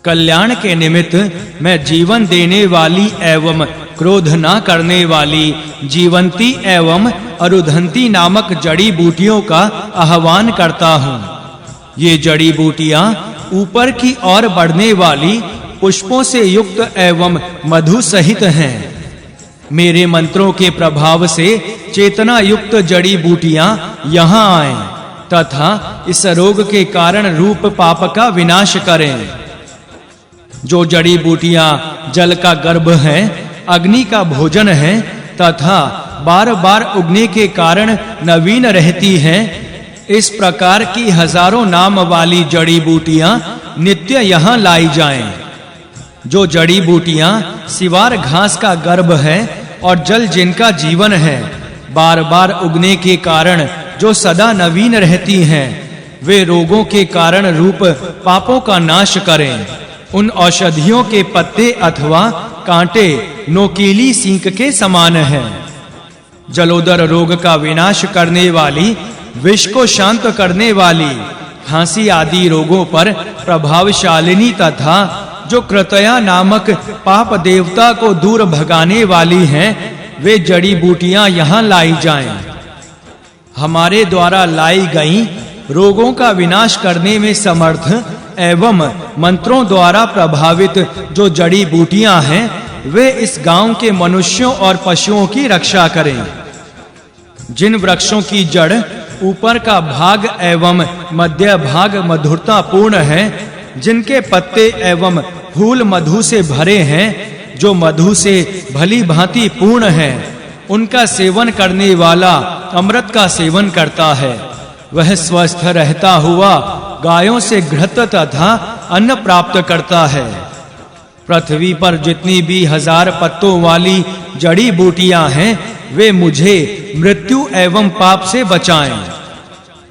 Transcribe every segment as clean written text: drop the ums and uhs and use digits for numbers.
कल्याण के निमित्त मैं जीवन देने वाली एवं क्रोध ना करने वाली जीवंती एवं अरुधंती नामक जड़ी बूटियों का आह्वान करता हूँ। ये जड़ी बूटियां ऊपर की ओर बढ़ने वाली पुष्पों से युक्त एवं मधु सहित हैं। मेरे मंत्रों के प्रभाव से चेतना युक्त जड़ी बूटियां यहाँ आएं तथा इस रोग के कारण रूप पाप का विनाश करें। जो जड़ी बूटियां जल का गर्भ है, अग्नि का भोजन है तथा बार-बार उगने के कारण नवीन रहती हैं, इस प्रकार की हजारों नाम वाली जड़ी बूटियां नित्य यहाँ लाई जाएं। जो जड़ी बूटियां सिवार घास का गर्भ है और जल जिनका जीवन है, बार-बार उगने के कारण जो सदा नवीन रहती हैं, वे रोगों के कारण रूप पापों का नाश करें। उन औषधियों के पत्ते अथवा कांटे नोकीली सींक के समान हैं। जलोदर रोग का विनाश करने वाली, विष को शांत करने वाली, खांसी आदि रोगों पर प्रभावशालिनी तथा जो कृतया नामक पाप देवता को दूर भगाने वाली हैं, वे जड़ी बूटियां यहाँ लाई जाएं। हमारे द्वारा लाई गई रोगों का विनाश करने में समर्थ एवं मंत्रों द्वारा प्रभावित जो जड़ी बूटियां हैं, वे इस गांव के मनुष्यों और पशुओं की रक्षा करें। जिन वृक्षों की जड़ ऊपर का भाग एवं मध्य भाग मधुरता पूर्ण है, जिनके पत्ते एवं फूल मधु से भरे हैं, जो मधु से भली भांति पूर्ण है, उनका सेवन करने वाला अमृत का सेवन करता है। वह स्वस्थ रहता हुआ गायों से घृत तथा अन्न प्राप्त करता है। पृथ्वी पर जितनी भी 1000 पत्तों वाली जड़ी बूटियां हैं, वे मुझे मृत्यु एवं पाप से बचाएं।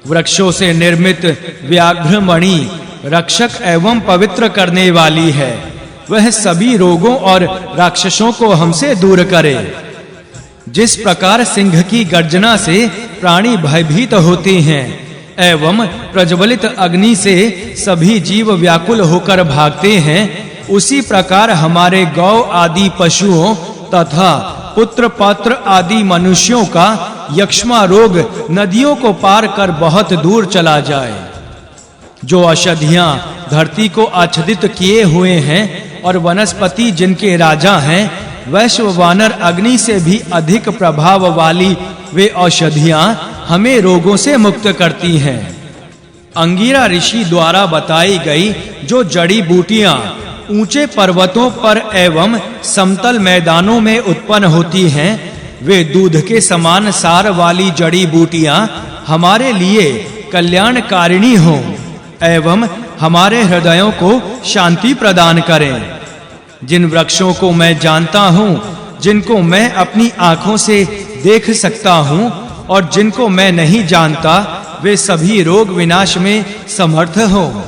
वृक्षों से निर्मित व्याघ्र मणि रक्षक एवं पवित्र करने वाली है। वह सभी रोगों और राक्षसों को हमसे दूर करे। जिस प्रकार सिंह की गर्जना से प्राणी भयभीत होते हैं एवं प्रज्वलित अग्नि से सभी जीव व्याकुल होकर भागते हैं, उसी प्रकार हमारे गौ आदि पशुओं तथा पुत्र पौत्र आदि मनुष्यों का यक्ष्मा रोग नदियों को पार कर बहुत दूर चला जाए। जो औषधियां धरती को आच्छादित किए हुए हैं और वनस्पति जिनके राजा हैं, वैश्व वानर अग्नि से भी अधिक प्रभाव वाली वे औषधियां हमें रोगों से मुक्त करती हैं। अंगिरा ऋषि द्वारा बताई गई जो जड़ी बूटियां ऊंचे पर्वतों पर एवं समतल मैदानों में उत्पन्न होती हैं, वे दूध के समान सार वाली जड़ी बूटियां हमारे लिए कल्याणकारिणी हों एवं हमारे हृदयों को शांति प्रदान करें। जिन वृक्षों को मैं जानता हूँ, जिनको मैं अपनी आंखों से देख सकता हूँ और जिनको मैं नहीं जानता, वे सभी रोग विनाश में समर्थ हो।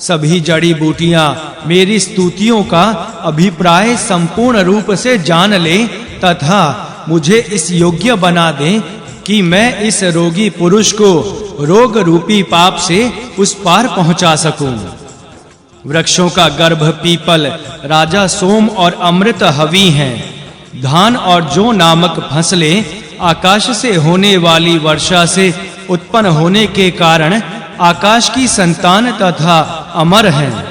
सभी जड़ी बूटियां मेरी स्तुतियों का अभिप्राय संपूर्ण रूप से जान लें तथा मुझे इस योग्य बना दें कि मैं इस रोगी पुरुष को रोग रूपी पाप से उस पार पहुंचा सकूं। वृक्षों का गर्भ पीपल, राजा सोम और अमृत हवि हैं। धान और जौ नामक फसलें आकाश से होने वाली वर्षा से उत्पन्न होने के कारण आकाश की संतान तथा अमर हैं।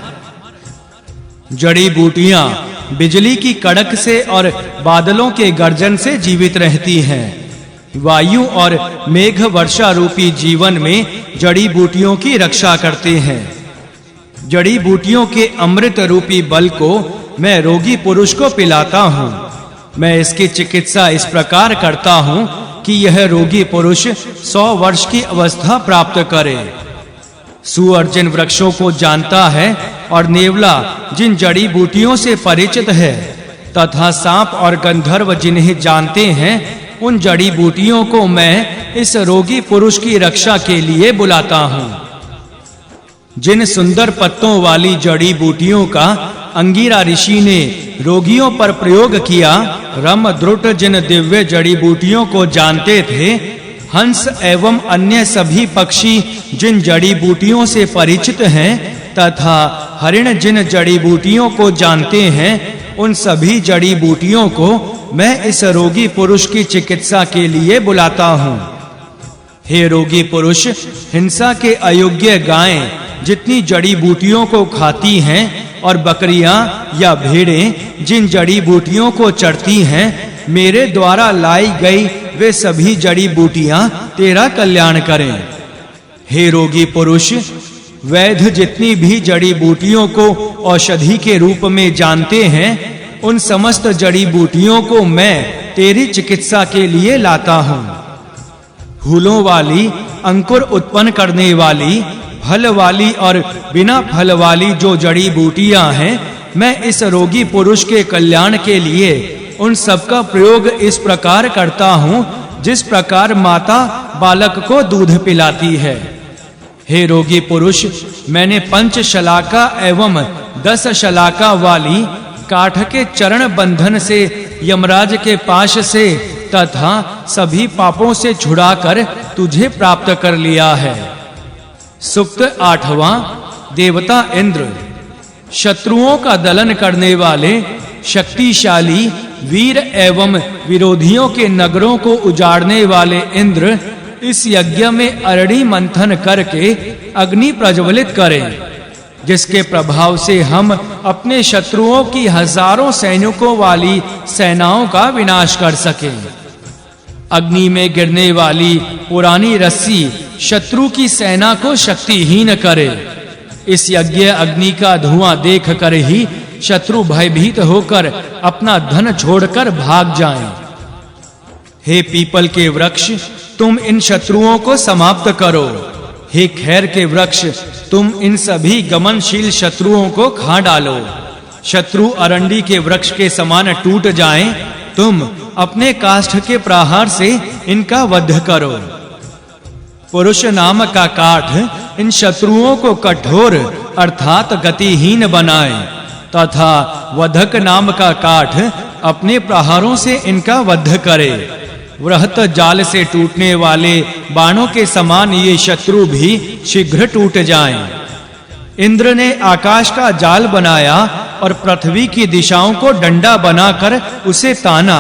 जड़ी बूटियां बिजली की कड़क से और बादलों के गर्जन से जीवित रहती हैं। वायु और मेघ वर्षा रूपी जीवन में जड़ी बूटियों की रक्षा करते हैं। जड़ी बूटियों के अमृत रूपी बल को मैं रोगी पुरुष को पिलाता हूँ। मैं इसकी चिकित्सा इस प्रकार करता हूँ कि यह रोगी पुरुष 100 वर्ष की अवस्था प्राप्त करे। सुअर जिन वृक्षों को जानता है और नेवला जिन जड़ी बूटियों से परिचित है तथा सांप और गंधर्व जिन्हें जानते हैं, उन जड़ी बूटियों को मैं इस रोगी पुरुष की रक्षा के लिए बुलाता हूँ। जिन सुंदर पत्तों वाली जड़ी बूटियों का अंगिरा ऋषि ने रोगियों पर प्रयोग किया, रमद्रुट जिन दिव्य जड़ी बूटियों को जानते थे, हंस एवं अन्य सभी पक्षी जिन जड़ी बूटियों से परिचित हैं तथा हरिण जिन जड़ी बूटियों को जानते हैं, उन सभी जड़ी बूटियों को मैं इस रोगी पुरुष की चिकित्सा के लिए बुलाता हूँ। हे रोगी पुरुष, हिंसा के अयोग्य गायें जितनी जड़ी बूटियों को खाती हैं और बकरियां या भेड़ें जिन जड़ी बूटियों को चरती हैं, मेरे द्वारा लाई गई वे सभी जड़ी बूटियां तेरा कल्याण करें। हे रोगी पुरुष, वैद्य जितनी भी जड़ी बूटियों को औषधि के रूप में जानते हैं, उन समस्त जड़ी बूटियों को मैं तेरी चिकित्सा के लिए लाता हूँ। फूलों वाली, अंकुर उत्पन्न करने वाली, फल वाली और बिना फल वाली जो जड़ी बूटियां हैं, मैं इस रोगी पुरुष के कल्याण के लिए उन सब का प्रयोग इस प्रकार करता हूँ जिस प्रकार माता बालक को दूध पिलाती है। हे रोगी पुरुष, मैंने 5 शलाका एवं 10 शलाका वाली काठ के चरण बंधन से यमराज के पाश से तथा सभी पापों से छुड़ाकर तुझे प्राप्त कर लिया है। सूक्त 8वां। देवता इंद्र। शत्रुओं का दलन करने वाले, शक्तिशाली, वीर एवं विरोधियों के नगरों को उजाड़ने वाले इंद्र इस यज्ञ में अरणी मंथन करके अग्नि प्रज्वलित करें, जिसके प्रभाव से हम अपने शत्रुओं की हजारों सैनिकों वाली सेनाओं का विनाश कर सकें। अग्नि में गिरने वाली पुरानी रस्सी शत्रु की सेना को शक्तिहीन करे। इस यज्ञ अग्नि का धुआं देख कर ही शत्रु भयभीत होकर अपना धन छोड़कर भाग जाएं। हे पीपल के वृक्ष, तुम इन शत्रुओं को समाप्त करो। हे खैर के वृक्ष, तुम इन सभी गमनशील शत्रुओं को खा डालो। शत्रु अरंडी के वृक्ष के समान टूट जाएं, तुम अपने काष्ठ के प्रहार से इनका वध करो। पुरुष नाम का काठ इन शत्रुओं को कठोर अर्थात गतिहीन बनाए तथा वधक नाम का काठ अपने प्रहारों से इनका वध करे। वृहत जाल से टूटने वाले बाणों के समान ये शत्रु भी शीघ्र टूट जाएं। इंद्र ने आकाश का जाल बनाया और पृथ्वी की दिशाओं को डंडा बनाकर उसे ताना।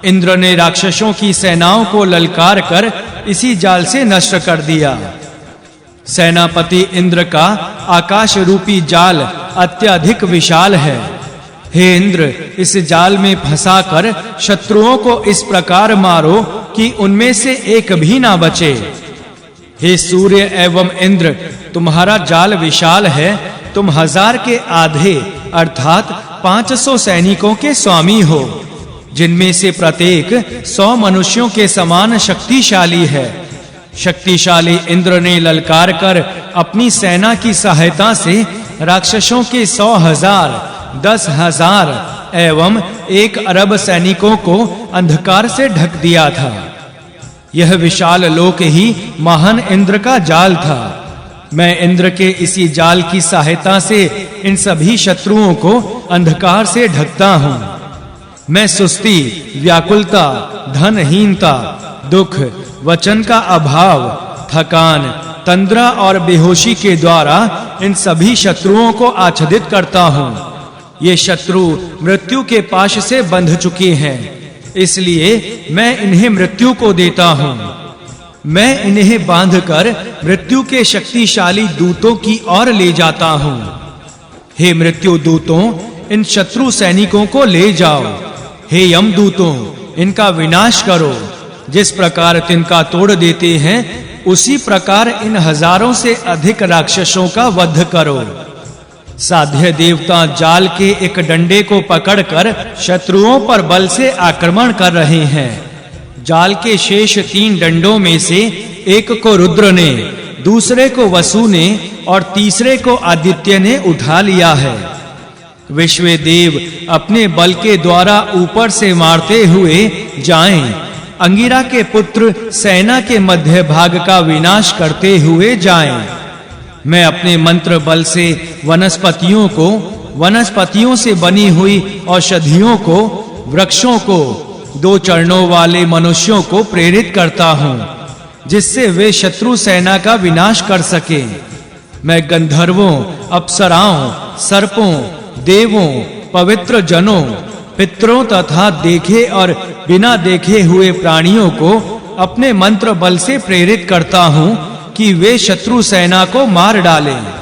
इंद्र ने राक्षसों की सेनाओं को ललकार कर इसी जाल से नष्ट कर दिया। सेनापति इंद्र का आकाश रूपी जाल अत्यधिक विशाल है। हे इंद्र, इस जाल में फंसाकर शत्रुओं को इस प्रकार मारो कि उनमें से एक भी ना बचे। हे सूर्य एवं इंद्र, तुम्हारा जाल विशाल है। तुम 1000 के आधे अर्थात 500 सैनिकों के स्वामी हो, जिनमें से प्रत्येक 100 मनुष्यों के समान शक्तिशाली है। शक्तिशाली इंद्र ने ललकार कर अपनी सेना की सहायता से राक्षसों के 100,000, 10,000 एवं 1 अरब सैनिकों को अंधकार से ढक दिया था। यह विशाल लोक ही महान इंद्र का जाल था। मैं इंद्र के इसी जाल की सहायता से इन सभी शत्रुओं को अंधकार से ढकता हूँ। मैं सुस्ती, व्याकुलता, धनहीनता, दुख, वचन का अभाव, थकान, तंद्रा और बेहोशी के द्वारा इन सभी शत्रुओं को आच्छादित करता हूँ। ये शत्रु मृत्यु के पाश से बंध चुके हैं, इसलिए मैं इन्हें मृत्यु को देता हूँ। मैं इन्हें बांधकर मृत्यु के शक्तिशाली दूतों की ओर ले जाता हूँ। हे मृत्यु दूतों, इन शत्रु सैनिकों को ले जाओ। हे यम दूतों, इनका विनाश करो। जिस प्रकार तिनका तोड़ देते हैं, उसी प्रकार इन हजारों से अधिक राक्षसों का वध करो। साध्य देवता जाल के एक डंडे को पकड़कर शत्रुओं पर बल से आक्रमण कर रहे हैं। जाल के शेष 3 डंडों में से एक को रुद्र ने, दूसरे को वसु ने और तीसरे को आदित्य ने उठा लिया है। विश्व देव अपने बल के द्वारा ऊपर से मारते हुए जाएं। अंगिरा के पुत्र सेना के मध्य भाग का विनाश करते हुए जाएं। मैं अपने मंत्र बल से वनस्पतियों को, वनस्पतियों से बनी हुई औषधियों को, वृक्षों को, 2 चरणों वाले मनुष्यों को प्रेरित करता हूँ। जिससे वे शत्रु सेना का विनाश कर सके। मैं गंधर्वों, अप्सराओं, सर्पों, देवों, पवित्र जनों, पितरों तथा देखे और बिना देखे हुए प्राणियों को अपने मंत्र बल से प्रेरित करता हूँ कि वे शत्रु सेना को मार डालें।